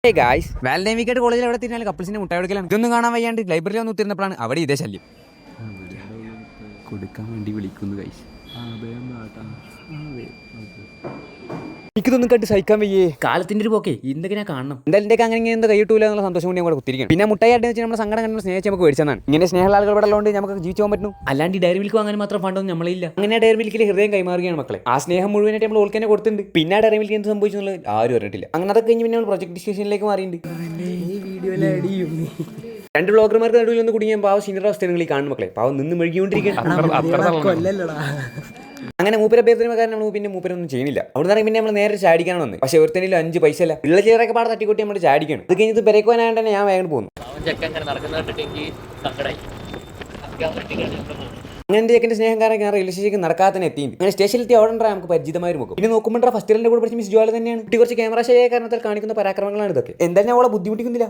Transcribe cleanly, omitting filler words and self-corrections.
Hey guys, Valentine വീക്കായിട്ട് കോളേജിൽ എവിടെ തിരിഞ്ഞാലും കപ്പിൾസിന്റെ മുട്ടായി കൊടുക്കലാണ്. ഇതൊന്നും കാണാൻ വയ്യാണ്ട് ലൈബ്രറി ഒന്ന് ഉത്തിരുന്നപ്പോഴാണ് അവിടെ ഇതേ ശല്യം. കൊടുക്കാൻ വേണ്ടി വിളിക്കുന്നു ഗൈസ്. എനിക്കിതൊന്നും കണ്ട് സഹിക്കാൻ വയ്യേ. കാലത്തിന്റെ ഒരു പോക്കേ എന്തൊക്കെ ഞാൻ കാണണം. എന്തായാലും എൻ്റെ അങ്ങനെ ഇങ്ങനെ എന്താ കൈയിട്ടൂല എന്നുള്ള സന്തോഷം കൊണ്ട് കൂടെ കുത്തിരിക്കണം. പിന്നെ മുട്ടായി ആയിട്ട് വെച്ചാൽ നമ്മുടെ സങ്കടം കണ്ട് സ്നേഹിച്ച് നമുക്ക് മേടിച്ചതാണ്. ഇങ്ങനെ സ്നേഹമുള്ള ആളുകൾ ഇവിടെ ഉള്ളതുകൊണ്ട് നമുക്ക് ജീവിച്ചു പോകാൻ പറ്റും. അല്ലാണ്ട് ഈ ഡയറി മിൽക്ക് വാങ്ങാൻ മാത്രം ഫണ്ടൊന്നും നമ്മളില്ല. അങ്ങനെ ഡയറി മിൽക്കിൽ ഹൃദയം കൈമാറുകയാണ് മക്കളെ. ആ സ്നേഹം മുഴുവനായിട്ട് നമ്മൾ ഓൾക്ക് തന്നെ കൊടുത്തിട്ടുണ്ട്. പിന്നെ ആ ഡയറി മിൽക്ക് എന്ത് സംഭവിച്ചു എന്നുള്ളത് ആരും അറിഞ്ഞിട്ടില്ല. അങ്ങനെ അതൊക്കെ കഴിഞ്ഞ് പിന്നെ നമ്മൾ പ്രൊജക്ട് ഡിസ്കഷനിലേക്ക് മാറിയിട്ടുണ്ട്. രണ്ട് ബ്ലോഗർമാർക്ക് നടുവിൽ ഒന്ന് കുടുങ്ങിയ പാവം സീനിയർ അവസ്ഥകൾ കാണുന്ന മക്കളെ. പാവം നിന്ന് മെഴുകിക്കൊണ്ടിരിക്കുകയാണ്. അങ്ങനെ മൂപ്പര പേര് കാരണം നമ്മൾ പിന്നെ മൂപ്പരൊന്നും ചെയ്യുന്നില്ല. അവിടെ നിന്ന് പിന്നെ നമ്മൾ നേരെ ചാടിക്കാണ് വന്നത്. പക്ഷേ ഒരുത്തനിലും 5 പൈസ അല്ല. ഉള്ള ചേരൊക്കെ പാടെ തട്ടിക്കൂട്ടി നമ്മൾ ചാടിക്കണം. ഇത് കഴിഞ്ഞിട്ട് പെരക്കുവാനായിട്ട് തന്നെ ഞാൻ വേഗം പോകുന്നു. അങ്ങനെ ചെക്കൻ്റെ സ്നേഹം കാരണം ഞാൻ റെയിൽവേ സ്റ്റേഷനിലേക്ക് നടക്കാതെ എത്തി. അങ്ങനെ സ്റ്റേഷനിലെത്തി അവിടെ നമുക്ക് പരിചിതമായ ഒരു മുഖം. പിന്നെ നോക്കുമ്പോൾ ഫസ്റ്റ് ഇയറിന്റെ കൂടെ പഠിച്ച മിസ് ജോളി തന്നെയാണ്. കുട്ടി കുറച്ച് ക്യാമറ ശേഖരണത്തിൽ കാണിക്കുന്ന പരാക്രമങ്ങളാണ് ഇതൊക്കെ. എന്തായാലും അവളെ ബുദ്ധിമുട്ടിക്കുന്നില്ല.